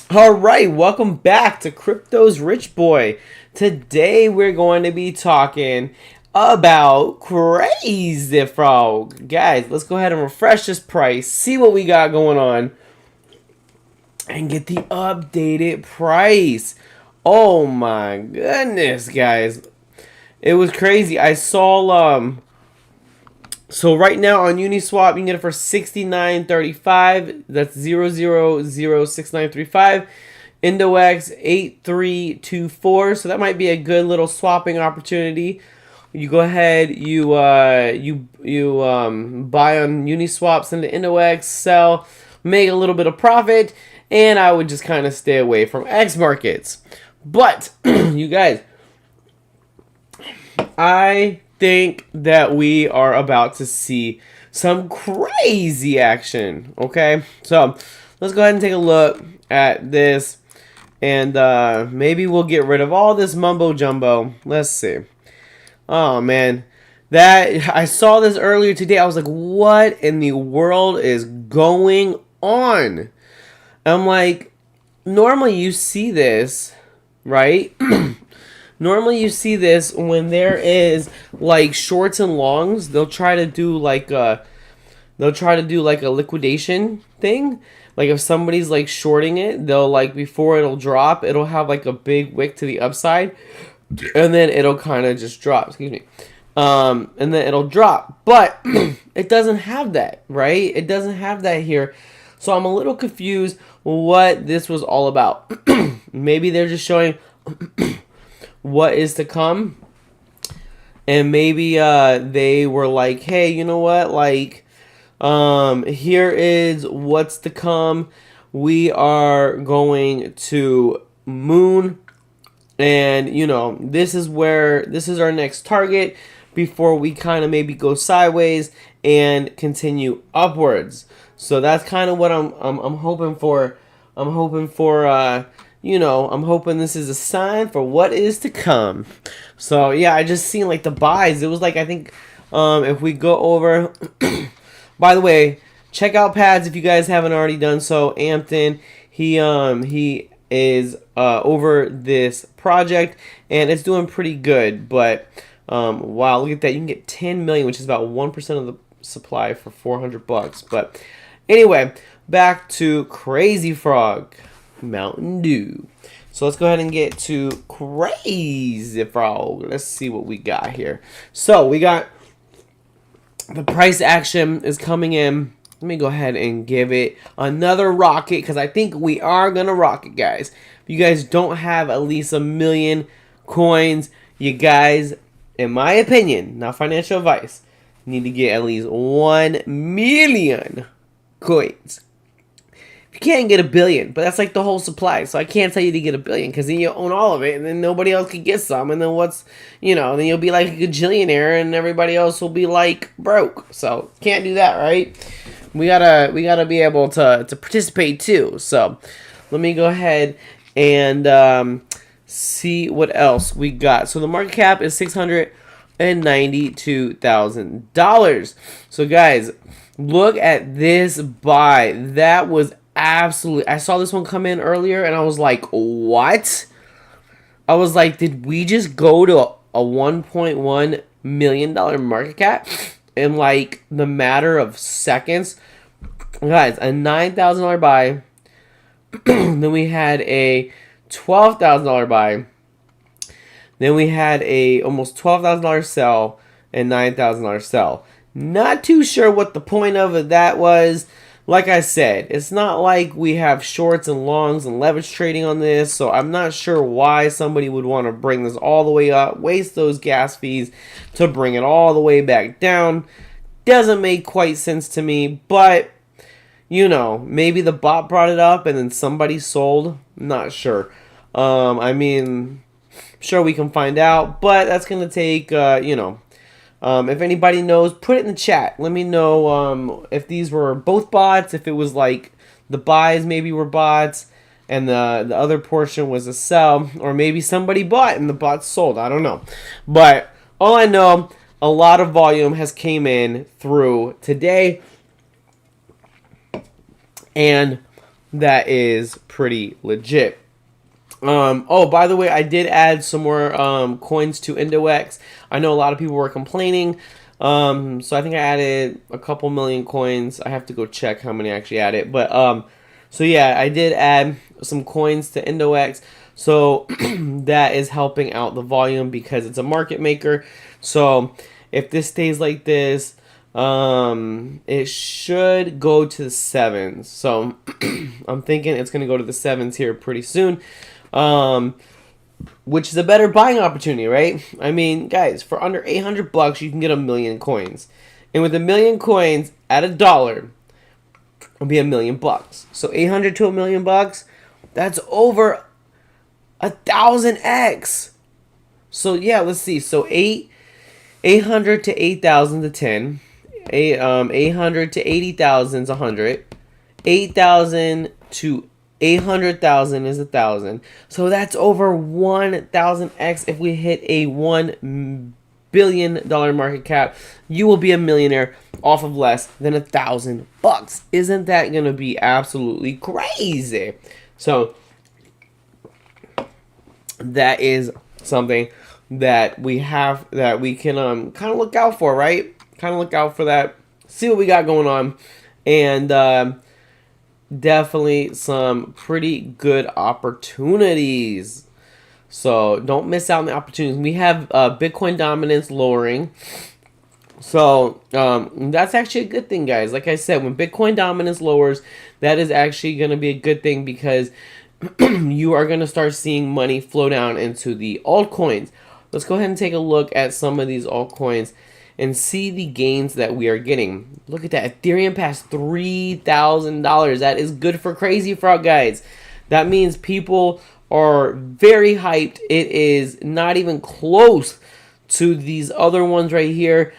All right, welcome back to Crypto's Rich Boy. Today we're going to be talking about Crazy Frog. Guys, let's go ahead and refresh this price, see what we got going on, and get the updated price. Oh my goodness, guys. It was crazy. I saw so right now on Uniswap, you can get it for $69.35. That's 0006935. Indox 8324. So that might be a good little swapping opportunity. You go ahead, you buy on Uniswap, send to Indox, sell, make a little bit of profit, and I would just kind of stay away from X markets. But you guys, I think that we are about to see some crazy action. Okay, so let's go ahead and take a look at this, and maybe we'll get rid of all this mumbo jumbo. Let's see. Oh man, that I saw this earlier today. I was like, what in the world is going on? I'm like, normally you see this, right? Normally you see this when there is like shorts and longs. They'll try to do like a liquidation thing. Like if somebody's like shorting it, they'll like before it'll drop, it'll have like a big wick to the upside, and then it'll kind of just drop. Excuse me. And then it'll drop, but it doesn't have that, right? It doesn't have that here. So I'm a little confused what this was all about. Maybe they're just showing what is to come, and maybe they were like, hey, you know what, like here is what's to come. We are going to moon, and this is our next target before we kind of maybe go sideways and continue upwards. So that's kind of what I'm hoping for. I'm hoping this is a sign for what is to come. So yeah, I just seen like the buys. It was like, I think if we go over by the way, check out Pads if you guys haven't already done so. Ampton, he is over this project and it's doing pretty good, but wow, look at that. You can get 10 million, which is about 1% of the supply for $400. But anyway, back to Crazy Frog. Mountain Dew. So let's go ahead and get to Crazy Frog. Let's see what we got here. So we got the price action is coming in. Let me go ahead and give it another rocket because I think we are gonna rock it, guys. If you guys don't have at least 1 million coins, you guys, in my opinion, not financial advice, need to get at least 1 million coins. You can't get 1 billion, but that's like the whole supply. So I can't tell you to get 1 billion because then you own all of it, and then nobody else can get some. And then then you'll be like a gajillionaire, and everybody else will be like broke. So can't do that, right? We gotta be able to participate too. So let me go ahead and see what else we got. So the market cap is $692,000. So guys, look at this buy. That was absolutely, I saw this one come in earlier and I was like, what? I was like, did we just go to a $1.1 million market cap in like the matter of seconds? Guys, a $9,000 buy. Then we had a $12,000 buy. Then we had a almost $12,000 sell and $9,000 sell. Not too sure what the point of that was. Like I said, it's not like we have shorts and longs and leverage trading on this, so I'm not sure why somebody would want to bring this all the way up, waste those gas fees to bring it all the way back down. Doesn't make quite sense to me, but maybe the bot brought it up and then somebody sold. Not sure. Sure we can find out, but that's gonna take if anybody knows, put it in the chat. Let me know if these were both bots, if it was like the buys maybe were bots and the other portion was a sell, or maybe somebody bought and the bots sold. I don't know. But all I know, a lot of volume has came in through today. And that is pretty legit. Oh, by the way, I did add some more coins to IndoX. I know a lot of people were complaining. So I think I added a couple million coins. I have to go check how many I actually added. But so yeah, I did add some coins to IndoX. So that is helping out the volume because it's a market maker. So if this stays like this, it should go to the sevens. So I'm thinking it's gonna go to the sevens here pretty soon. Which is a better buying opportunity, right? I mean, guys, for under $800, you can get 1,000,000 coins, and with 1,000,000 coins at $1, it'll be $1,000,000. So 800 to $1,000,000, that's over 1,000x. So yeah, let's see. So 800 to 8,000 to 10. 800 to 80,000 is 100. 8,000 to 800,000 is 1,000. So that's over 1,000x. If we hit a $1 billion market cap, you will be a millionaire off of less than $1,000. Isn't that gonna be absolutely crazy? So that is something that we have, that we can kind of look out for, right? Kind of look out for that. See what we got going on, and definitely some pretty good opportunities. So don't miss out on the opportunities. We have Bitcoin dominance lowering. So that's actually a good thing, guys. Like I said, when Bitcoin dominance lowers, that is actually going to be a good thing, because you are going to start seeing money flow down into the altcoins. Let's go ahead and take a look at some of these altcoins and see the gains that we are getting. Look at that. Ethereum passed $3,000. That is good for Crazy Frog, guys. That means people are very hyped. It is not even close to these other ones right here.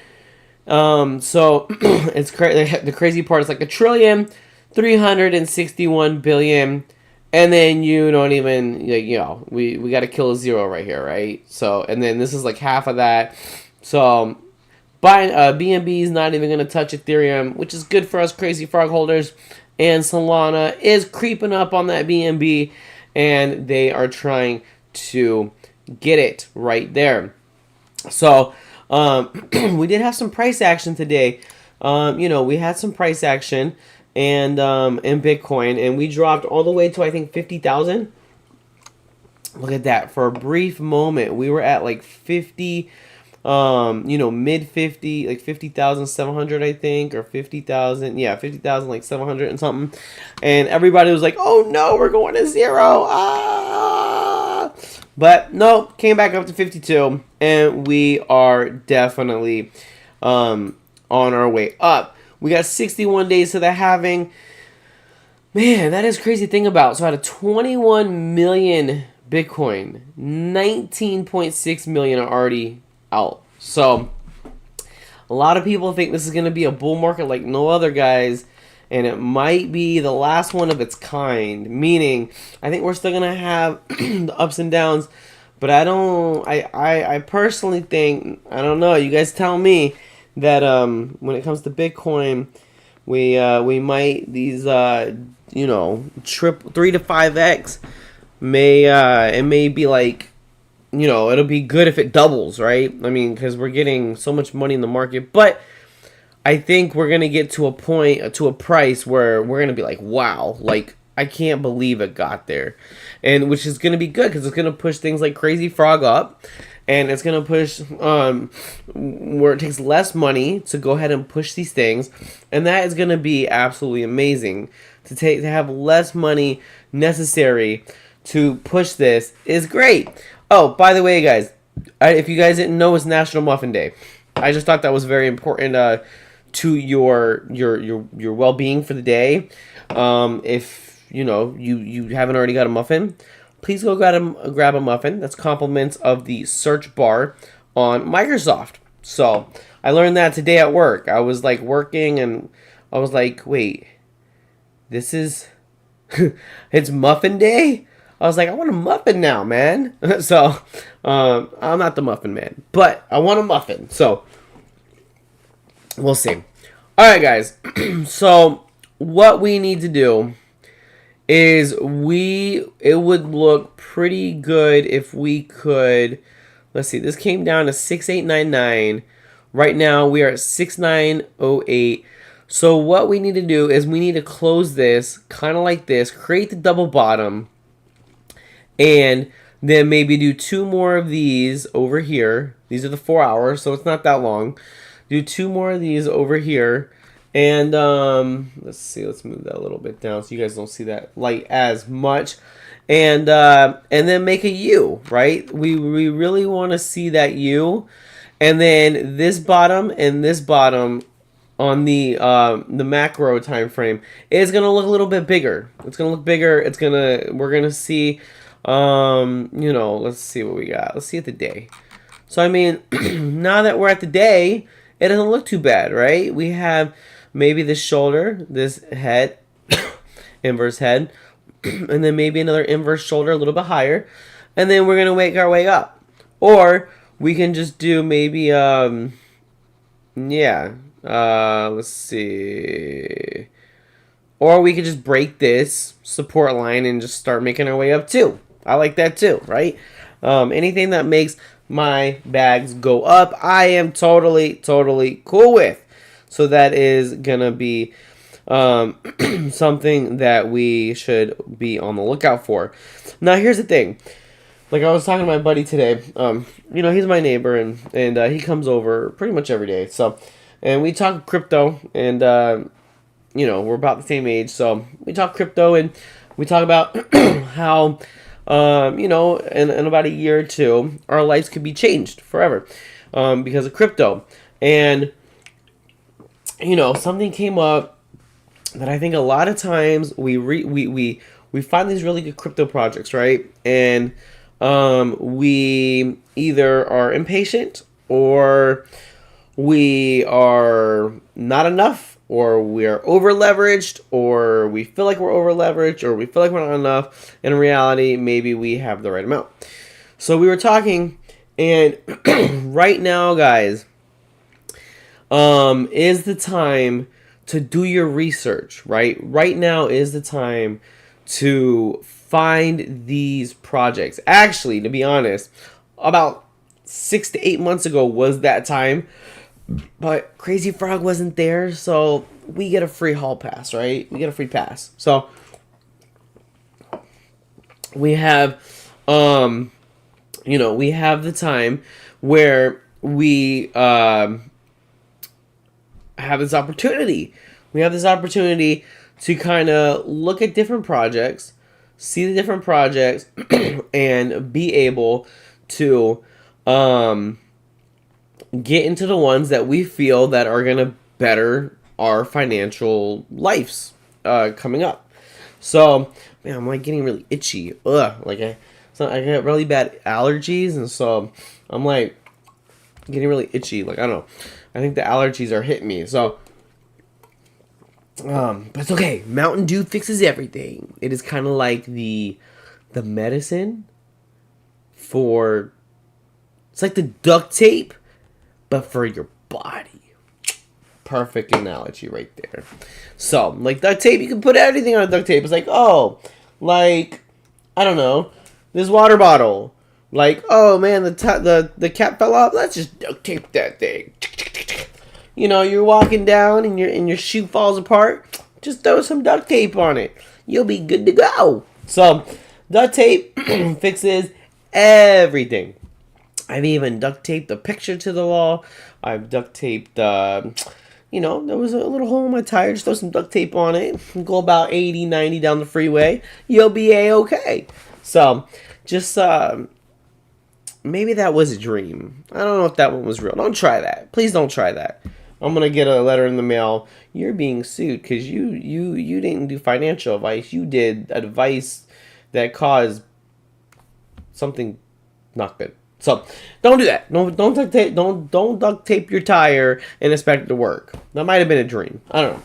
So it's the crazy part is like $1,361 billion. And then you don't even, we got to kill a zero right here, right? So, and then this is like half of that. So buying BNB is not even going to touch Ethereum, which is good for us Crazy Frog holders. And Solana is creeping up on that BNB, and they are trying to get it right there. So we did have some price action today. We had some price action and in Bitcoin, and we dropped all the way to, I think, 50,000. Look at that. For a brief moment, we were at like 50. Mid 50, like 50,700, I think, or 50,000. Yeah, 50,000, like 700 and something. And everybody was like, "Oh no, we're going to zero!" But no, came back up to 52, and we are definitely on our way up. We got 61 days to the halving. Man, that is crazy to think about. So out of 21 million Bitcoin, 19.6 million are already out. So a lot of people think this is going to be a bull market like no other, guys, and it might be the last one of its kind, meaning I think we're still going to have the ups and downs, but I personally think, I don't know, you guys tell me, that when it comes to Bitcoin, we might, these 3 to 5x it may be like, it'll be good if it doubles, right? I mean, because we're getting so much money in the market. But I think we're going to get to a point, to a price where we're going to be like, wow, like, I can't believe it got there. And which is going to be good, because it's going to push things like Crazy Frog up. And it's going to push where it takes less money to go ahead and push these things. And that is going to be absolutely amazing. To have less money necessary to push this is great. Oh, by the way, guys, if you guys didn't know, it's National Muffin Day. I just thought that was very important to your well-being for the day. If you haven't already got a muffin, please go grab a muffin. That's compliments of the search bar on Microsoft. So I learned that today at work. I was like working, and I was like, wait, this is it's Muffin Day? I was like, I want a muffin now, man. So I'm not the muffin man, but I want a muffin. So we'll see. All right, guys. So what we need to do is it would look pretty good if we could, let's see, this came down to 6899. Right now we are at 6908. So what we need to do is we need to close this kind of like this, create the double bottom, and then maybe do 2 more of these over here. These are the 4 hours, so it's not that long. Do 2 more of these over here. And let's see, let's move that a little bit down so you guys don't see that light as much. And then make a U, right? We really want to see that U. And then this bottom and this bottom on the macro time frame is gonna look a little bit bigger. It's gonna look bigger. We're gonna see you know, let's see what we got. Let's see at the day. So I mean, now that we're at the day, it doesn't look too bad, right? We have maybe this shoulder, this head, inverse head, and then maybe another inverse shoulder a little bit higher, and then we're gonna make our way up. Or we can just do maybe let's see. Or we could just break this support line and just start making our way up too. I like that too, right? Anything that makes my bags go up, I am totally cool with. So that is gonna be something that we should be on the lookout for. Now here's the thing. Like I was talking to my buddy today. You know, he's my neighbor and he comes over pretty much every day. So, and we talk crypto, and you know, we're about the same age, so we talk crypto and we talk about how you know, in about a year or two, our lives could be changed forever because of crypto. And you know, something came up that I think a lot of times we find these really good crypto projects, right? And we either are impatient, or we are not enough, or we are over leveraged, or we feel like we're over leveraged, or we feel like we're not enough. In reality, maybe we have the right amount. So we were talking, and right now, guys, is the time to do your research, right? Right now is the time to find these projects. Actually, to be honest, about 6 to 8 months ago was that time, but Crazy Frog wasn't there, so we get a free hall pass, right? We get a free pass. So we have, you know, we have the time where we have this opportunity. We have this opportunity to kind of look at different projects, see the different projects, and be able to get into the ones that we feel that are going to better our financial lives coming up. So, man, I'm like getting really itchy. Like I got really bad allergies, and so I'm like getting really itchy. Like, I don't know. I think the allergies are hitting me. So, but it's okay. Mountain Dew fixes everything. It is kind of like the medicine for, it's like the duct tape, but for your body. Perfect analogy right there. So, like duct tape, you can put everything on duct tape. It's like, oh, like, I don't know, this water bottle. Like, oh man, the cap fell off. Let's just duct tape that thing. You know, you're walking down and your shoe falls apart. Just throw some duct tape on it. You'll be good to go. So, duct tape fixes everything. I've even duct taped a picture to the wall. I've duct taped, you know, there was a little hole in my tire. Just throw some duct tape on it. Go about 80, 90 down the freeway. You'll be A-okay. So, just, maybe that was a dream. I don't know if that one was real. Don't try that. Please don't try that. I'm going to get a letter in the mail. You're being sued because you didn't do financial advice. You did advice that caused something not good. So don't do that. Don't duct tape your tire and expect it to work. That might have been a dream. I don't know.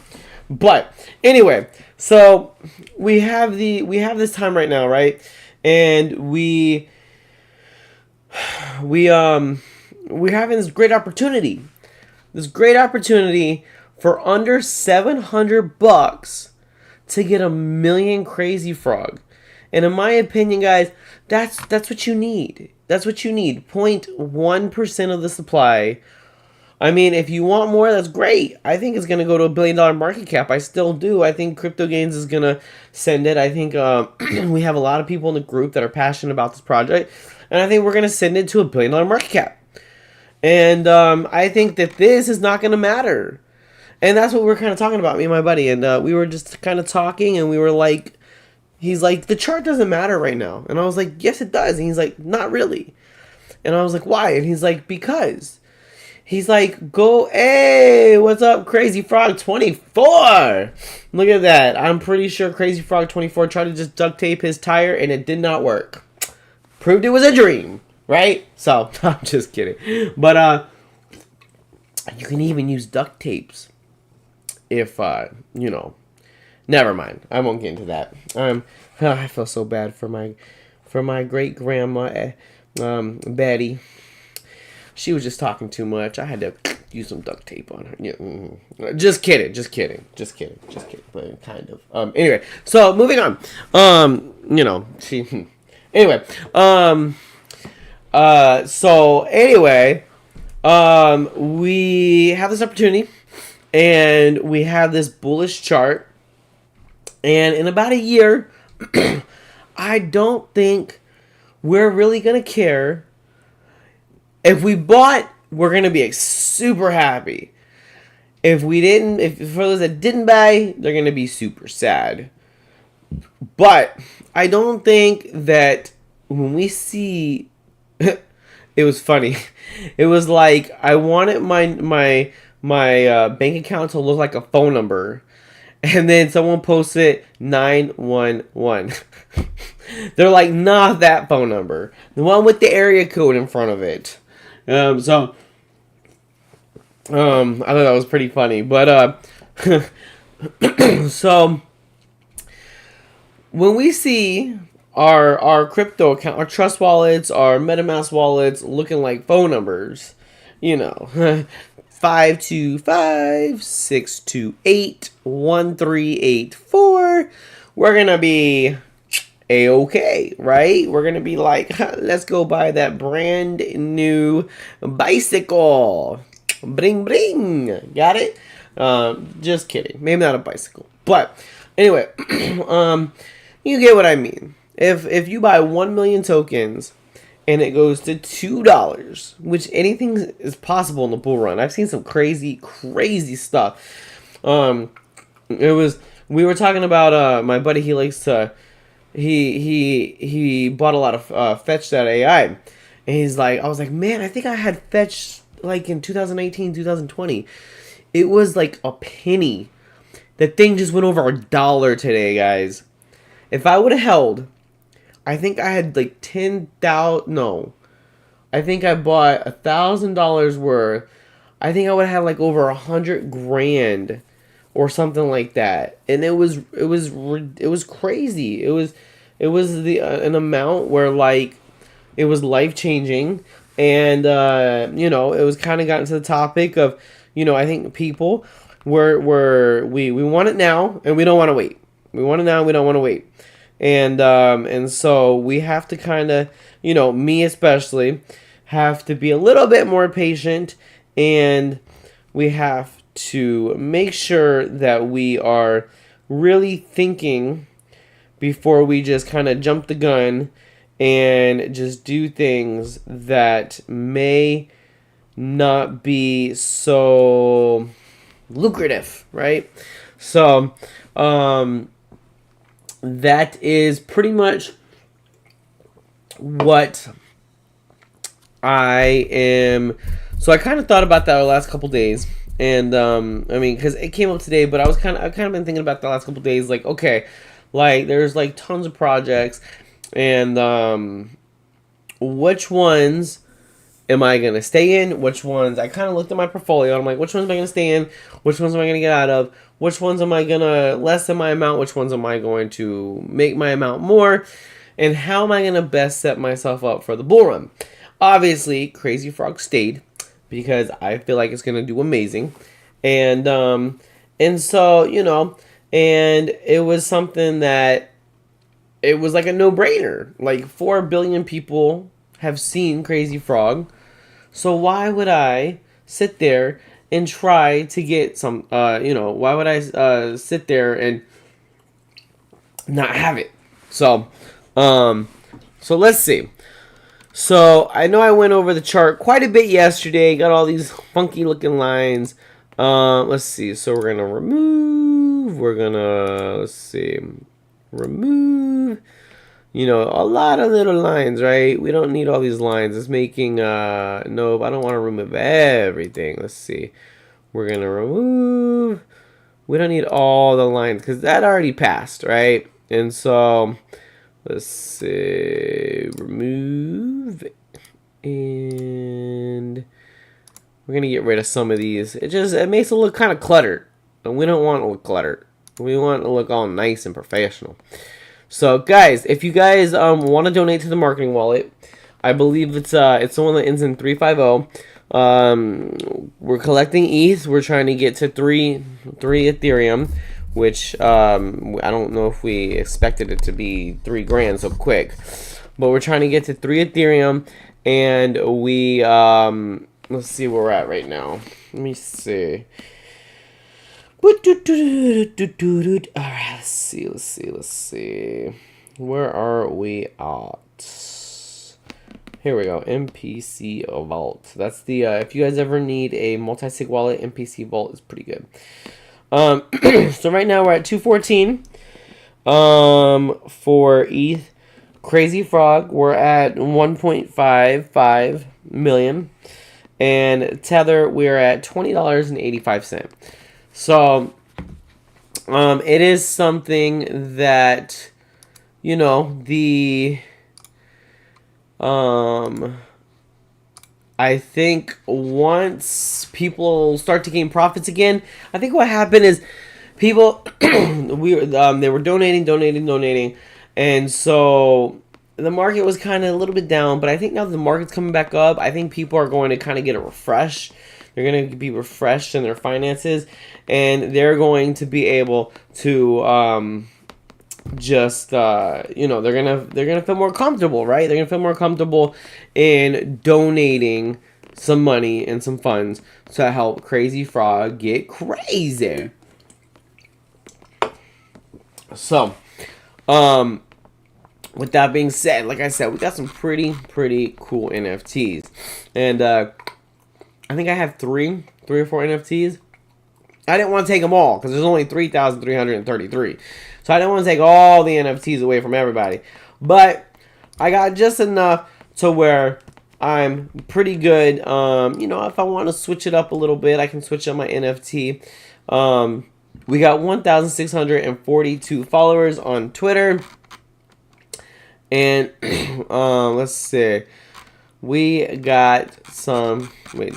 But anyway, so we have this time right now, right? And we're having this great opportunity. This great opportunity for under $700 to get 1,000,000 Crazy Frog. And in my opinion, guys, that's what you need. That's what you need. 0.1% of the supply. I mean, if you want more, that's great. I think it's going to go to $1 billion market cap. I still do. I think Crypto Gains is going to send it. I think we have a lot of people in the group that are passionate about this project. And I think we're going to send it to $1 billion market cap. And I think that this is not going to matter. And that's what we're kind of talking about, me and my buddy. And we were just kind of talking, and we were like, he's like, the chart doesn't matter right now. And I was like, yes, it does. And he's like, not really. And I was like, why? And he's like, because. He's like, go, hey, what's up, Crazy Frog 24? Look at that. I'm pretty sure Crazy Frog 24 tried to just duct tape his tire, and it did not work. Proved it was a dream, right? So, I'm just kidding. But, you can even use duct tapes if, you know, never mind. I won't get into that. I feel so bad for my great grandma, Betty. She was just talking too much. I had to use some duct tape on her. Yeah, just kidding. But kind of. Anyway, so moving on. You know, she. Anyway. So anyway, we have this opportunity, and we have this bullish chart. And in about a year, I don't think we're really going to care. If we bought, we're going to be super happy. If we didn't, if for those that didn't buy, they're going to be super sad. But I don't think that when we see, it was funny. It was like I wanted my bank account to look like a phone number. And then someone posted 911. They're like, not that phone number. The one with the area code in front of it. I thought that was pretty funny. But, so, when we see our crypto account, our Trust wallets, our MetaMask wallets looking like phone numbers, you know, 525-628-1384, we're going to be A-okay, right? We're going to be like, let's go buy that brand new bicycle. Bring, bring. Got it? Just kidding. Maybe not a bicycle. But anyway, you get what I mean. If you buy 1 million tokens and it goes to $2, which anything is possible in the bull run. I've seen some crazy stuff. We were talking about my buddy. He likes to. He bought a lot of Fetch.ai, and he's like, I was like, man, I think I had Fetch like in 2018, 2020. It was like a penny. That thing just went over $1 today, guys. If I would have held, I think I had like 10,000. No, I think I bought $1,000 worth. I think I would have like over 100 grand. Or something like that, and it was crazy. It was an amount where like it was life changing, and you know, it was kind of gotten to the topic of, you know, I think people we want it now and we don't want to wait. We want it now and we don't want to wait, and so we have to kind of, you know, me especially, have to be a little bit more patient, and we have to make sure that we are really thinking before we just kind of jump the gun and just do things that may not be so lucrative, right? So, that is pretty much what I am. So I kind of thought about that the last couple days. And, I mean, because it came up today, but I've kind of been thinking about the last couple of days, like, okay, like, there's, like, tons of projects, and, which ones am I going to stay in? Which ones, I kind of looked at my portfolio, and I'm like, which ones am I going to stay in? Which ones am I going to get out of? Which ones am I going to lessen my amount? Which ones am I going to make my amount more? And how am I going to best set myself up for the bull run? Obviously, Crazy Frog stayed, because I feel like it's going to do amazing. And so, you know, and it was something that it was like a no-brainer. Like 4 billion people have seen Crazy Frog, so why would I sit there and try to get some? Why would I sit there and not have it? So, so let's see. So I know I went over the chart quite a bit yesterday. Got all these funky looking lines. Let's see. So we're gonna remove. Let's see, remove. A lot of little lines, right? We don't need all these lines. It's making nope. I don't want to remove everything. Let's see. We're gonna remove. We don't need all the lines because that already passed, right? And so let's see, remove, and we're gonna get rid of some of these. It makes it look kind of cluttered, and we don't want it to look cluttered. We want it to look all nice and professional. So guys, if you guys want to donate to the marketing wallet, I believe it's the one that ends in 350. We're collecting ETH. We're trying to get to three Ethereum, which I don't know if we expected it to be 3 grand so quick, but we're trying to get to 3 Ethereum, and we let's see where we're at right now. Let me see. Alright, let's see. Where are we at? Here we go. MPC Vault. That's the if you guys ever need a multi-sig wallet, MPC Vault is pretty good. So right now we're at 214 for ETH. Crazy Frog, we're at 1.55 million, and Tether, we're at $20.85. So it is something that I think once people start to gain profits again, I think what happened is people they were donating, and so the market was kind of a little bit down. But I think now that the market's coming back up, I think people are going to kind of get a refresh. They're going to be refreshed in their finances, and they're going to be able to they're gonna feel more comfortable, right? They're gonna feel more comfortable in donating some money and some funds to help Crazy Frog get crazy. So, with that being said, like I said, we got some pretty cool NFTs, and I think I have three or four NFTs. I didn't want to take them all because there's only 3,333. So I didn't want to take all the NFTs away from everybody. But I got just enough to where I'm pretty good. If I want to switch it up a little bit, I can switch up my NFT. We got 1,642 followers on Twitter. And let's see. We got some... Wait,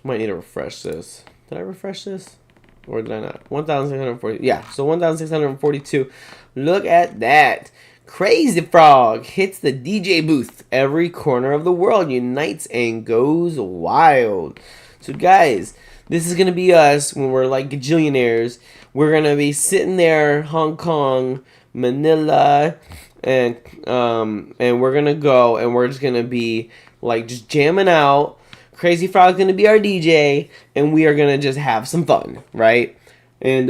might need to refresh this. Did I refresh this? Or did I not? 1,640. Yeah, so 1,642. Look at that. Crazy Frog hits the DJ booth. Every corner of the world unites and goes wild. So, guys, this is going to be us when we're like gajillionaires. We're going to be sitting there, Hong Kong, Manila, and we're going to go and we're just going to be like just jamming out. Crazy Frog's gonna be our DJ, and we are gonna just have some fun, right? And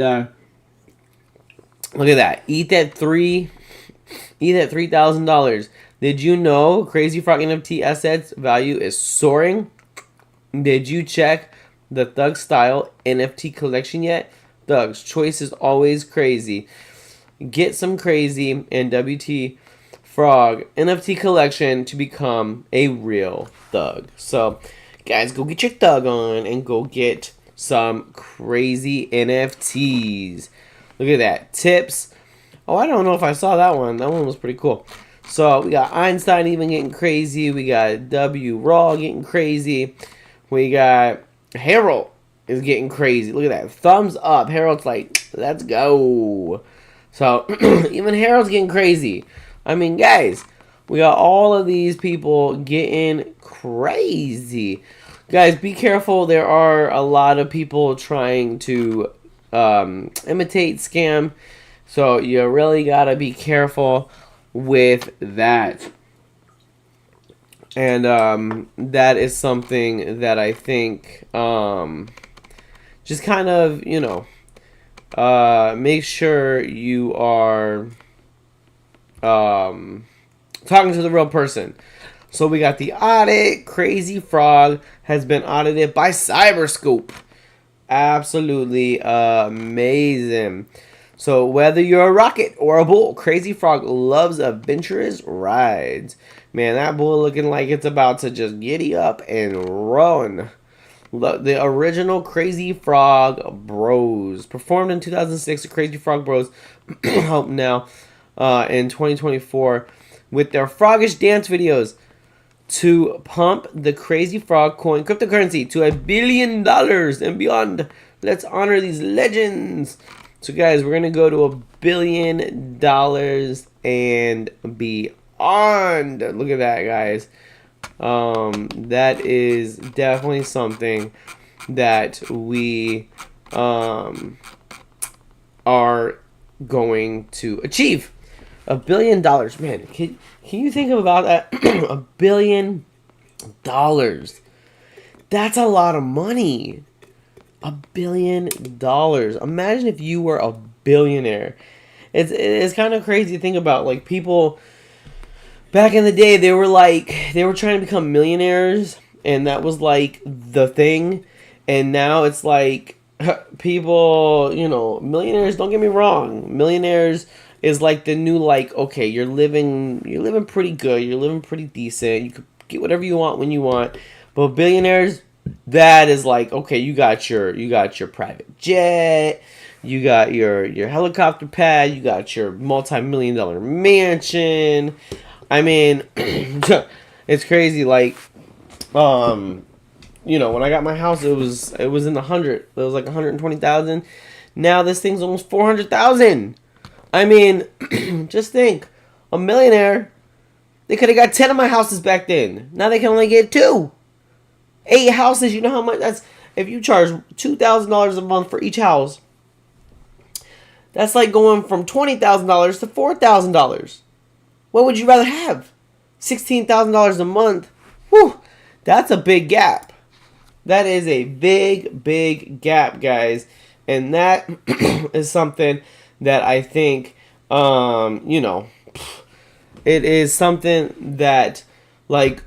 look at that. Eat that $3,000. Did you know Crazy Frog NFT assets value is soaring? Did you check the Thug Style NFT collection yet? Thug's choice is always crazy. Get some crazy and WT Frog NFT collection to become a real thug. So, guys, go get your thug on and go get some crazy NFTs. Look at that. Tips. Oh, I don't know if I saw that one. That one was pretty cool. So, we got Einstein even getting crazy. We got W Raw getting crazy. We got Harold is getting crazy. Look at that. Thumbs up. Harold's like, let's go. So, even Harold's getting crazy. I mean, guys, we got all of these people getting crazy. Guys, be careful. There are a lot of people trying to imitate, scam. So you really gotta be careful with that. And that is something that I think just kind of, make sure you are talking to the real person. So we got the audit. Crazy Frog has been audited by Cyberscope. Absolutely amazing. So whether you're a rocket or a bull, Crazy Frog loves adventurous rides. Man, that bull looking like it's about to just giddy up and run. The original Crazy Frog Bros. Performed in 2006, the Crazy Frog Bros help now in 2024 with their froggish dance videos to pump the Crazy Frog coin cryptocurrency to $1 billion and beyond. Let's honor these legends. So guys, we're going to go to $1 billion and beyond. Look at that, guys. That is definitely something that we are going to achieve. $1 billion, man. Can you think about that? $1 billion. That's a lot of money. $1 billion. Imagine if you were a billionaire. It's kind of crazy to think about. Like, people back in the day, they were trying to become millionaires, and that was like the thing. And now it's like people, millionaires, don't get me wrong, millionaires is like the new, like, okay, you're living pretty good, you're living pretty decent, you could get whatever you want when you want. But billionaires, that is like, okay, you got your private jet, you got your helicopter pad, you got your multi-million-dollar mansion. I mean, it's crazy. Like, when I got my house, it was in the 100. It was like 120,000. Now this thing's almost 400,000. I mean, just think, a millionaire, they could have got 10 of my houses back then. Now they can only get 2. 8 houses, you know how much that's, if you charge $2,000 a month for each house, that's like going from $20,000 to $4,000. What would you rather have? $16,000 a month? Whew, that's a big gap. That is a big, big gap, guys. And that is something that I think, it is something that, like,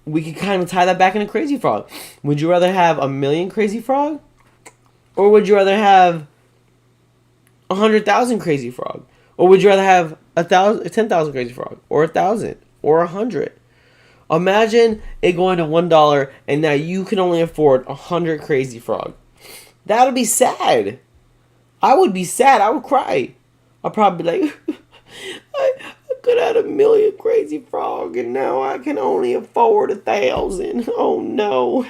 we can kind of tie that back into Crazy Frog. Would you rather have 1 million Crazy Frog? Or would you rather have 100,000 Crazy Frog? Or would you rather have 10,000 Crazy Frog? Or 1,000? Or 100? Imagine it going to $1 and now you can only afford 100 Crazy Frog. That would be sad. I would be sad. I would cry. I'd probably be like, I could have 1 million Crazy Frog and now I can only afford 1,000. Oh no.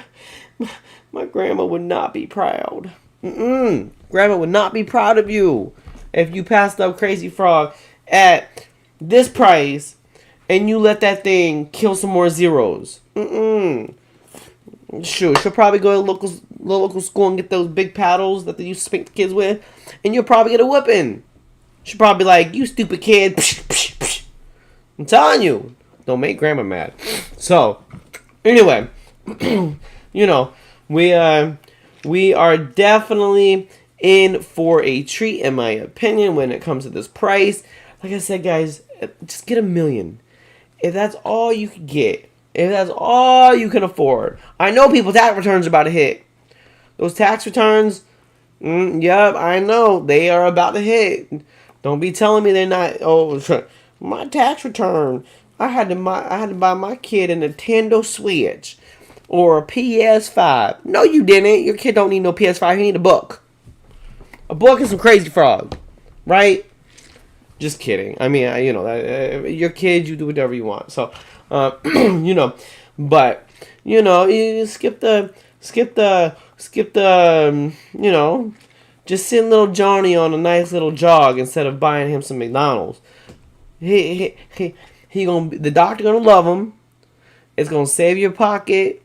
My grandma would not be proud. Grandma would not be proud of you if you passed up Crazy Frog at this price and you let that thing kill some more zeros. Shoot, she'll probably go to local school and get those big paddles that they used to spank the kids with, and you'll probably get a whooping. She'll probably be like, you stupid kid. I'm telling you, don't make grandma mad. So, anyway, we are definitely in for a treat, in my opinion, when it comes to this price. Like I said, guys, just get 1 million. If that's all you can get, if that's all you can afford. I know people's tax returns are about to hit. Those tax returns, yep, I know, they are about to hit. Don't be telling me they're not. Oh, my tax return, I had to buy my kid a Nintendo Switch or a PS5. No, you didn't. Your kid don't need no PS5. He need a book. A book and some Crazy Frog, right? Just kidding. I mean, your kids, you do whatever you want. So, but you skip the, just send little Johnny on a nice little jog instead of buying him some McDonald's. The doctor gonna love him. It's gonna save your pocket,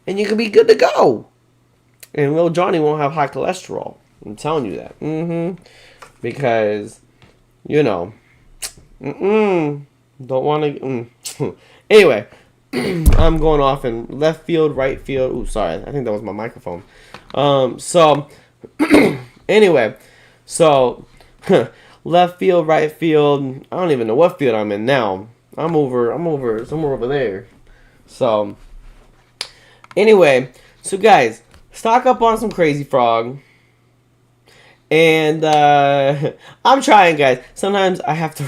and you can be good to go. And little Johnny won't have high cholesterol. I'm telling you that. Because, you know, don't want to. Anyway, I'm going off in left field, right field. Ooh, sorry. I think that was my microphone. So, anyway, so left field, right field. I don't even know what field I'm in now. I'm over somewhere over there. So, anyway, so guys, stock up on some Crazy Frog. And I'm trying, guys. Sometimes I have to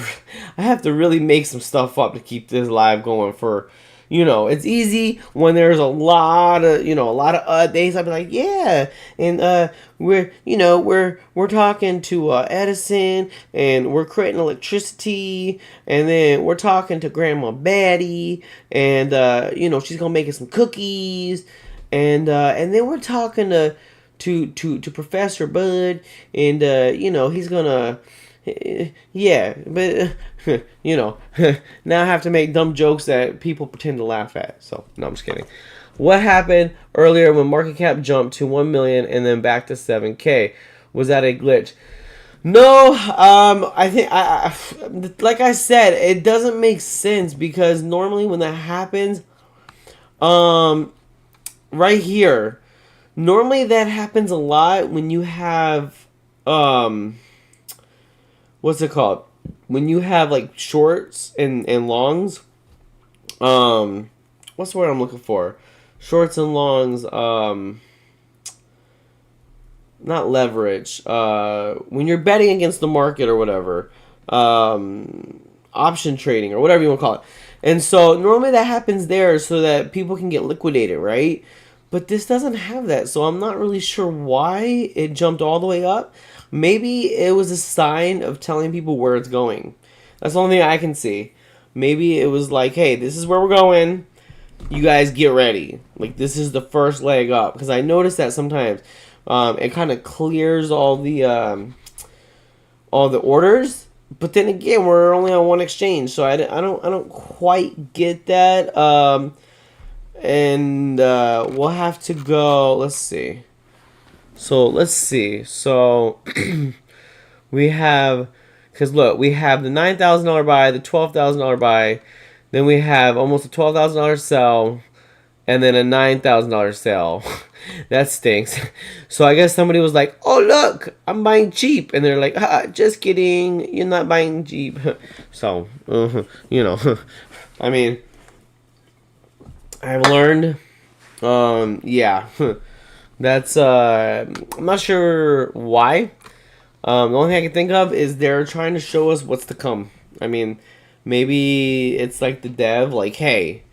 really make some stuff up to keep this live going. For, it's easy when there's a lot of days. I'll be like, yeah, and we're talking to Edison, and we're creating electricity, and then we're talking to Grandma Betty, and she's gonna make us some cookies, and then we're talking to Professor Bud, and he's gonna, yeah, but now I have to make dumb jokes that people pretend to laugh at. So no, I'm just kidding. What happened earlier when market cap jumped to 1 million and then back to 7K? Was that a glitch? No, I think I like I said, it doesn't make sense, because normally when that happens, right here. Normally that happens a lot when you have, what's it called? When you have like shorts and longs. What's the word I'm looking for? Shorts and longs, not leverage. When you're betting against the market or whatever, option trading or whatever you want to call it. And so normally that happens there so that people can get liquidated, right? But this doesn't have that, so I'm not really sure why it jumped all the way up. Maybe it was a sign of telling people where it's going. That's the only thing I can see. Maybe it was like, hey, this is where we're going. You guys get ready. Like, this is the first leg up. Because I noticed that sometimes it kind of clears all the orders. But then again, we're only on one exchange, so I don't quite get that. And we'll have to go. Let's see. So we have, because look, we have the $9,000 buy, the $12,000 buy, then we have almost a $12,000 sell, and then a $9,000 sell. That stinks. So I guess somebody was like, "Oh look, I'm buying cheap," and they're like, "Just kidding, you're not buying cheap." So I mean, I've learned, yeah, that's, I'm not sure why. The only thing I can think of is they're trying to show us what's to come. I mean, maybe it's like the dev, like, hey,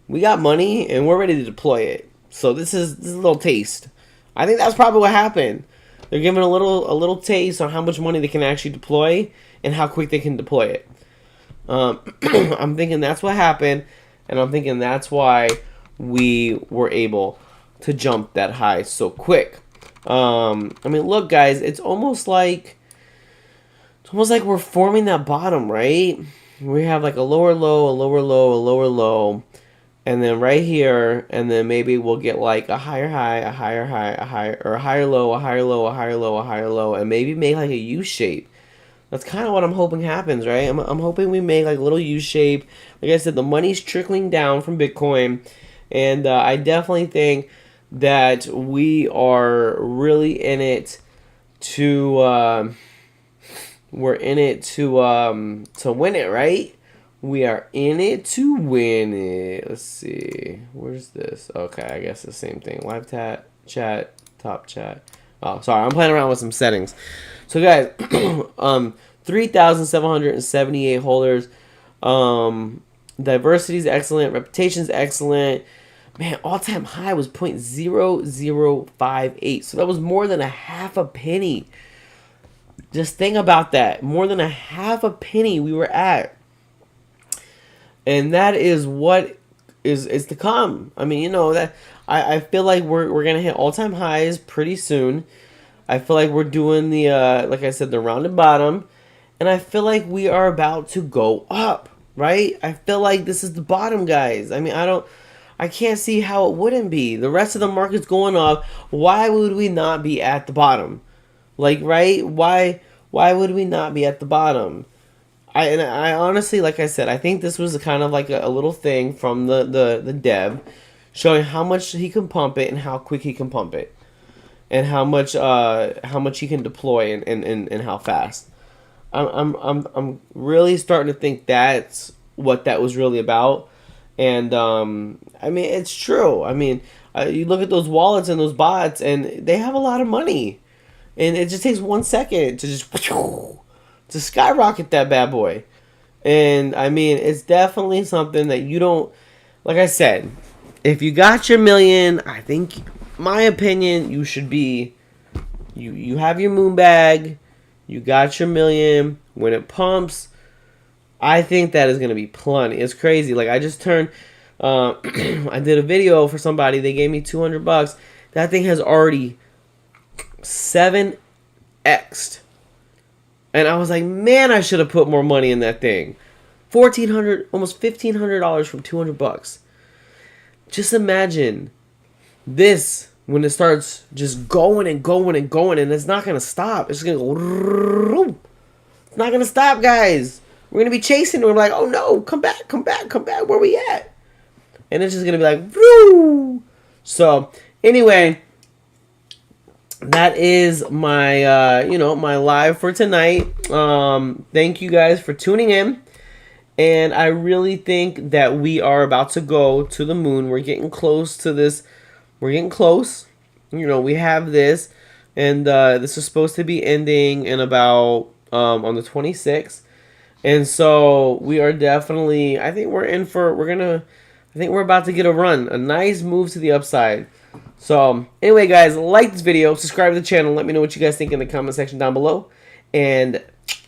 we got money and we're ready to deploy it. So this is a little taste. I think that's probably what happened. They're giving a little taste on how much money they can actually deploy and how quick they can deploy it. I'm thinking that's what happened. And I'm thinking that's why we were able to jump that high so quick. I mean, look, guys, it's almost like we're forming that bottom, right? We have like a lower low, a lower low, a lower low, and then right here, and then maybe we'll get like a higher high, a higher high, a higher, or a higher low, a higher low, a higher low, a higher low, and maybe make like a U shape. That's kind of what I'm hoping happens, right? I'm hoping we make like a little U shape. Like I said, the money's trickling down from Bitcoin, and I definitely think that we are really in it to we're in it to win it, right? We are in it to win it. Let's see, where's this? Okay, I guess the same thing. Live chat, top chat. Oh, sorry, I'm playing around with some settings. So guys, 3,778 holders. Diversity is excellent. Reputation is excellent. Man, all-time high was 0.0058. So that was more than a half a penny. Just think about that. More than a half a penny we were at. And that is what is to come. I mean, that I feel like we're gonna hit all-time highs pretty soon. I feel like we're doing the like I said, the rounded bottom, and I feel like we are about to go up, right? I feel like this is the bottom, guys. I mean, I can't see how it wouldn't be. The rest of the market's going up. Why would we not be at the bottom? Like, right? Why would we not be at the bottom? I honestly, like I said, I think this was kind of like a little thing from the dev, showing how much he can pump it and how quick he can pump it, and how much he can deploy and how fast. I'm really starting to think that's what that was really about. And I mean, it's true. I mean, you look at those wallets and those bots, and they have a lot of money, and it just takes 1 second to just to skyrocket that bad boy. And I mean, it's definitely something that you don't. Like I said, if you got your million, I think, my opinion, you should be. You have your moon bag, you got your million. When it pumps, I think that is gonna be plenty. It's crazy. Like, I just turned. I did a video for somebody. They gave me $200. That thing has already 7x'd. And I was like, man, I should have put more money in that thing. $1,400, almost $1,500 from $200. Just imagine this when it starts just going and going and going, and it's not gonna stop. It's gonna go. It's not gonna stop, guys. We're gonna be chasing. We're like, oh no, come back, come back, come back. Where we at? And it's just gonna be like, woo. So anyway, that is my my live for tonight. Thank you guys for tuning in, and I really think that we are about to go to the moon. We're getting close to this. We're getting close. We have this, and this is supposed to be ending in about on the 26th, and so we are definitely. I think we're in for. I think we're about to get a nice move to the upside. So, anyway, guys, like this video, subscribe to the channel, let me know what you guys think in the comment section down below, and